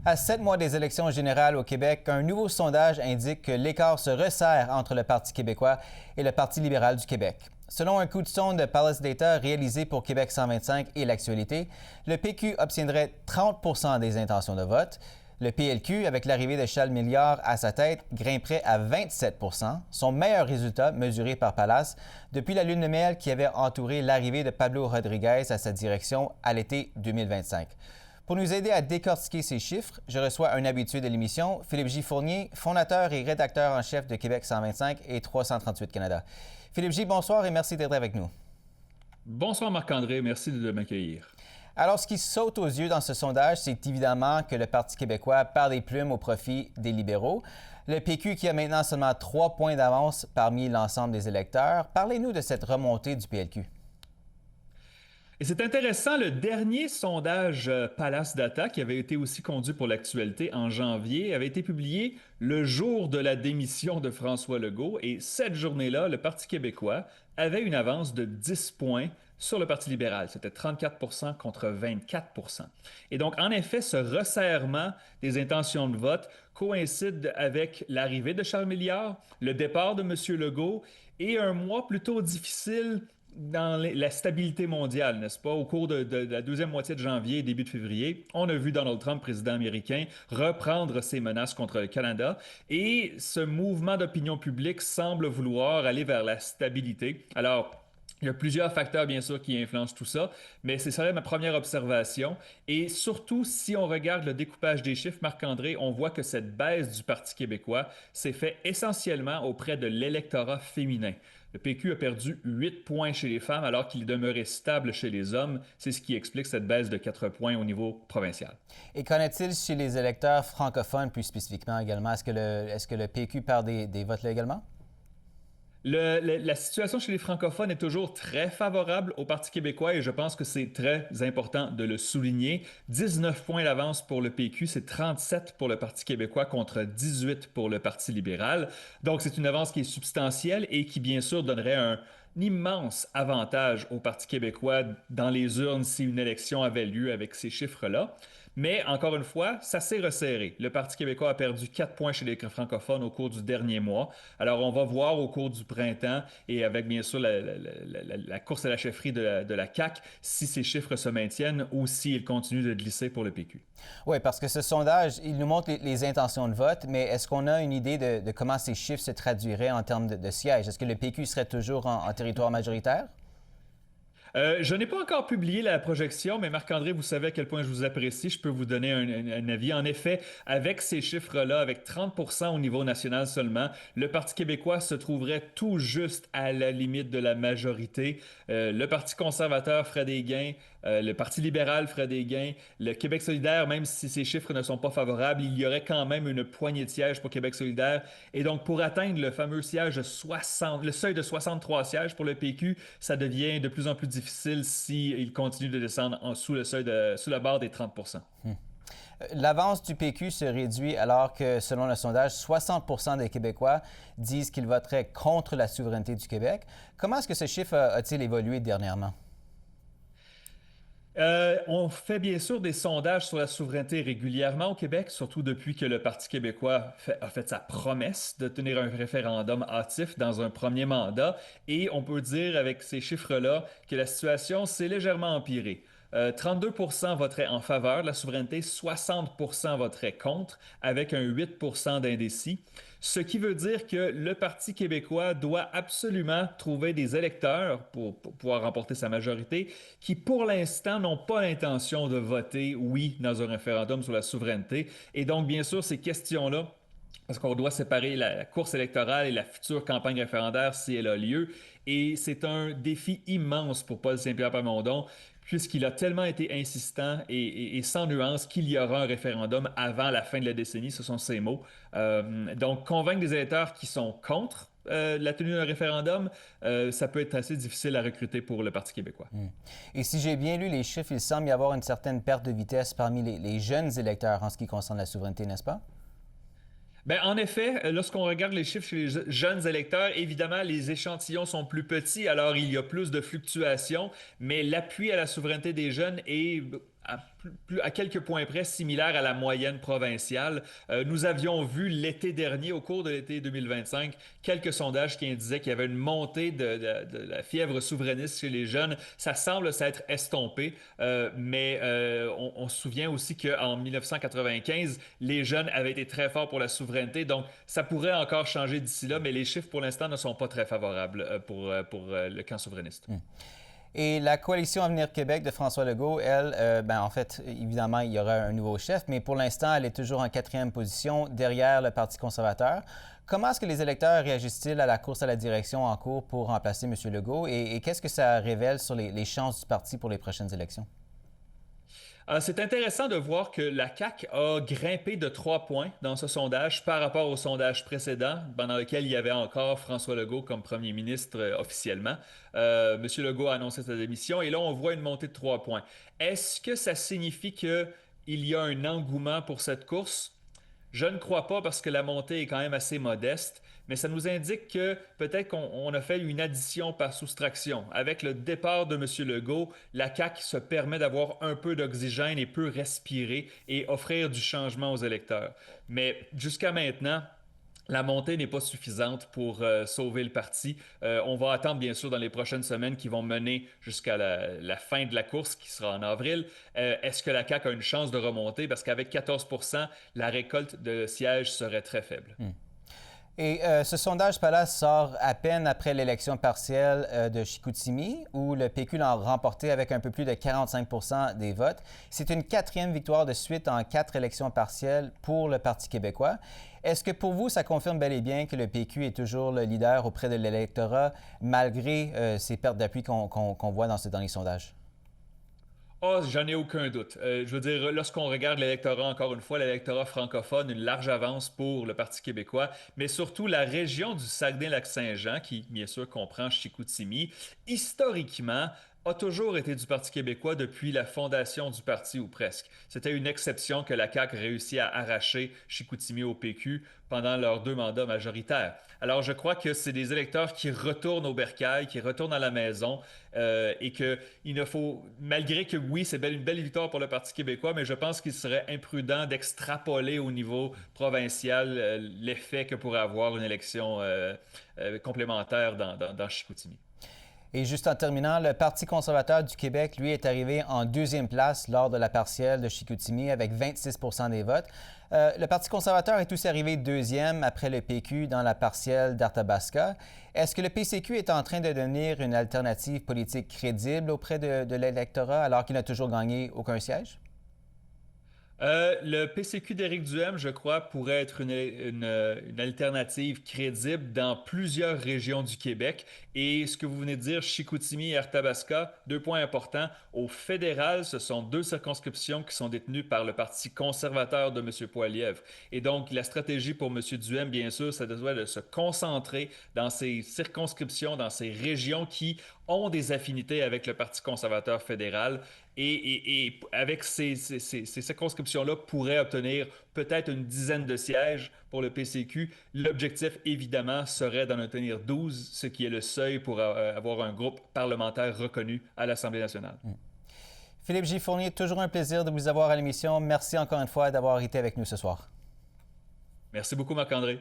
À 7 mois des élections générales au Québec, un nouveau sondage indique que l'écart se resserre entre le Parti québécois et le Parti libéral du Québec. Selon un coup de sonde de Palace Data réalisé pour Québec 125 et l'Actualité, le PQ obtiendrait 30 des intentions de vote. Le PLQ, avec l'arrivée de Charles Milliard à sa tête, grimperait à 27 son meilleur résultat mesuré par Palace depuis la lune de miel qui avait entouré l'arrivée de Pablo Rodriguez à sa direction à l'été 2025. Pour nous aider à décortiquer ces chiffres, je reçois un habitué de l'émission, Philippe J. Fournier, fondateur et rédacteur en chef de Québec 125 et 338 Canada. Philippe J., bonsoir et merci d'être avec nous. Bonsoir Marc-André, merci de m'accueillir. Alors, ce qui saute aux yeux dans ce sondage, c'est évidemment que le Parti québécois perd des plumes au profit des libéraux. Le PQ qui a maintenant seulement 3 points d'avance parmi l'ensemble des électeurs. Parlez-nous de cette remontée du PLQ. Et c'est intéressant, le dernier sondage Palace Data, qui avait été aussi conduit pour l'actualité en janvier, avait été publié le jour de la démission de François Legault. Et cette journée-là, le Parti québécois avait une avance de 10 points sur le Parti libéral. C'était 34 contre 24 Et donc, en effet, ce resserrement des intentions de vote coïncide avec l'arrivée de Charles Milliard, le départ de M. Legault et un mois plutôt difficile dans la stabilité mondiale, n'est-ce pas? Au cours de la deuxième moitié de janvier et début de février, on a vu Donald Trump, président américain, reprendre ses menaces contre le Canada et ce mouvement d'opinion publique semble vouloir aller vers la stabilité. Alors, il y a plusieurs facteurs, bien sûr, qui influencent tout ça, mais c'est ça ma première observation. Et surtout, si on regarde le découpage des chiffres, Marc-André, on voit que cette baisse du Parti québécois s'est faite essentiellement auprès de l'électorat féminin. Le PQ a perdu 8 points chez les femmes alors qu'il demeurait stable chez les hommes. C'est ce qui explique cette baisse de 4 points au niveau provincial. Et qu'en est-il chez les électeurs francophones plus spécifiquement également? Est-ce que le PQ perd des votes là également? La situation chez les francophones est toujours très favorable au Parti québécois et je pense que c'est très important de le souligner. 19 points d'avance pour le PQ, c'est 37 pour le Parti québécois contre 18 pour le Parti libéral. Donc c'est une avance qui est substantielle et qui bien sûr donnerait un immense avantage au Parti québécois dans les urnes si une élection avait lieu avec ces chiffres-là. Mais encore une fois, ça s'est resserré. Le Parti québécois a perdu 4 points chez les francophones au cours du dernier mois. Alors, on va voir au cours du printemps et avec bien sûr la course à la chefferie de la CAQ si ces chiffres se maintiennent ou s'ils continuent de glisser pour le PQ. Oui, parce que ce sondage, il nous montre les intentions de vote, mais est-ce qu'on a une idée de comment ces chiffres se traduiraient en termes de sièges? Est-ce que le PQ serait toujours en territoire majoritaire? Je n'ai pas encore publié la projection, mais Marc-André, vous savez à quel point je vous apprécie. Je peux vous donner un avis. En effet, avec ces chiffres-là, avec 30 au niveau national seulement, le Parti québécois se trouverait tout juste à la limite de la majorité. Le Parti conservateur ferait des gains, le Parti libéral ferait des gains, le Québec solidaire, même si ces chiffres ne sont pas favorables, il y aurait quand même une poignée de sièges pour Québec solidaire. Et donc, pour atteindre le fameux siège de 60, le seuil de 63 sièges pour le PQ, ça devient de plus en plus difficile s'il continue de descendre sous sous la barre des 30 L'avance du PQ se réduit alors que, selon le sondage, 60 des Québécois disent qu'ils voteraient contre la souveraineté du Québec. Comment est-ce que ce chiffre a-t-il évolué dernièrement? On fait bien sûr des sondages sur la souveraineté régulièrement au Québec, surtout depuis que le Parti québécois a fait sa promesse de tenir un référendum hâtif dans un premier mandat. Et on peut dire avec ces chiffres-là que la situation s'est légèrement empirée. 32 voteraient en faveur de la souveraineté, 60 voteraient contre, avec un 8 d'indécis. Ce qui veut dire que le Parti québécois doit absolument trouver des électeurs pour pouvoir remporter sa majorité qui, pour l'instant, n'ont pas l'intention de voter oui dans un référendum sur la souveraineté. Et donc, bien sûr, ces questions-là parce qu'on doit séparer la course électorale et la future campagne référendaire si elle a lieu. Et c'est un défi immense pour Paul Saint-Pierre Plamondon, puisqu'il a tellement été insistant et sans nuance qu'il y aura un référendum avant la fin de la décennie, ce sont ses mots. Donc, convaincre des électeurs qui sont contre la tenue d'un référendum, ça peut être assez difficile à recruter pour le Parti québécois. Et si j'ai bien lu les chiffres, il semble y avoir une certaine perte de vitesse parmi les jeunes électeurs en ce qui concerne la souveraineté, n'est-ce pas? Ben, en effet, lorsqu'on regarde les chiffres chez les jeunes électeurs, évidemment, les échantillons sont plus petits, alors il y a plus de fluctuations, mais l'appui à la souveraineté des jeunes est à quelques points près similaire à la moyenne provinciale. Nous avions vu l'été dernier, au cours de l'été 2025, quelques sondages qui indisaient qu'il y avait une montée de la fièvre souverainiste chez les jeunes. Ça semble s'être estompé, mais on se souvient aussi qu'en 1995, les jeunes avaient été très forts pour la souveraineté. Donc, ça pourrait encore changer d'ici là, mais les chiffres pour l'instant ne sont pas très favorables pour le camp souverainiste. Et la coalition Avenir Québec de François Legault, elle, en fait, évidemment, il y aura un nouveau chef, mais pour l'instant, elle est toujours en quatrième position derrière le Parti conservateur. Comment est-ce que les électeurs réagissent-ils à la course à la direction en cours pour remplacer M. Legault et qu'est-ce que ça révèle sur les chances du parti pour les prochaines élections? C'est intéressant de voir que la CAQ a grimpé de 3 points dans ce sondage par rapport au sondage précédent, pendant lequel il y avait encore François Legault comme premier ministre officiellement. Monsieur Legault a annoncé sa démission et là, on voit une montée de 3 points. Est-ce que ça signifie qu'il y a un engouement pour cette course? Je ne crois pas parce que la montée est quand même assez modeste, mais ça nous indique que peut-être qu'on a fait une addition par soustraction. Avec le départ de M. Legault, la CAQ se permet d'avoir un peu d'oxygène et peut respirer et offrir du changement aux électeurs. Mais jusqu'à maintenant, la montée n'est pas suffisante pour sauver le parti. On va attendre, bien sûr, dans les prochaines semaines qui vont mener jusqu'à la fin de la course, qui sera en avril. Est-ce que la CAQ a une chance de remonter? Parce qu'avec 14 la récolte de sièges serait très faible. Et ce sondage Palace sort à peine après l'élection partielle de Chicoutimi, où le PQ l'a remporté avec un peu plus de 45 des votes. C'est une quatrième victoire de suite en 4 élections partielles pour le Parti québécois. Est-ce que pour vous, ça confirme bel et bien que le PQ est toujours le leader auprès de l'électorat, malgré ces pertes d'appui qu'on voit dans les sondages? Oh, j'en ai aucun doute. Je veux dire, lorsqu'on regarde l'électorat, encore une fois, l'électorat francophone, une large avance pour le Parti québécois, mais surtout la région du Saguenay-Lac-Saint-Jean, qui bien sûr comprend Chicoutimi, historiquement, a toujours été du Parti québécois depuis la fondation du parti ou presque. C'était une exception que la CAQ réussit à arracher Chicoutimi au PQ pendant leurs 2 mandats majoritaires. Alors je crois que c'est des électeurs qui retournent au bercail, qui retournent à la maison et que il ne faut, malgré que oui, c'est une belle victoire pour le Parti québécois, mais je pense qu'il serait imprudent d'extrapoler au niveau provincial l'effet que pourrait avoir une élection complémentaire dans Chicoutimi. Et juste en terminant, le Parti conservateur du Québec, lui, est arrivé en deuxième place lors de la partielle de Chicoutimi avec 26 des votes. Le Parti conservateur est aussi arrivé deuxième après le PQ dans la partielle d'Arthabasca. Est-ce que le PCQ est en train de devenir une alternative politique crédible auprès de l'électorat alors qu'il n'a toujours gagné aucun siège? Le PCQ d'Éric Duhem, je crois, pourrait être une alternative crédible dans plusieurs régions du Québec. Et ce que vous venez de dire, Chicoutimi et Arthabasca, 2 points importants. Au fédéral, ce sont 2 circonscriptions qui sont détenues par le Parti conservateur de M. Poilievre. Et donc, la stratégie pour M. Duhem, bien sûr, ça doit de se concentrer dans ces circonscriptions, dans ces régions qui ont des affinités avec le Parti conservateur fédéral et avec ces circonscriptions-là pourrait obtenir peut-être une dizaine de sièges pour le PCQ. L'objectif, évidemment, serait d'en obtenir 12, ce qui est le seuil pour avoir un groupe parlementaire reconnu à l'Assemblée nationale. Philippe J. Fournier, toujours un plaisir de vous avoir à l'émission. Merci encore une fois d'avoir été avec nous ce soir. Merci beaucoup, Marc-André.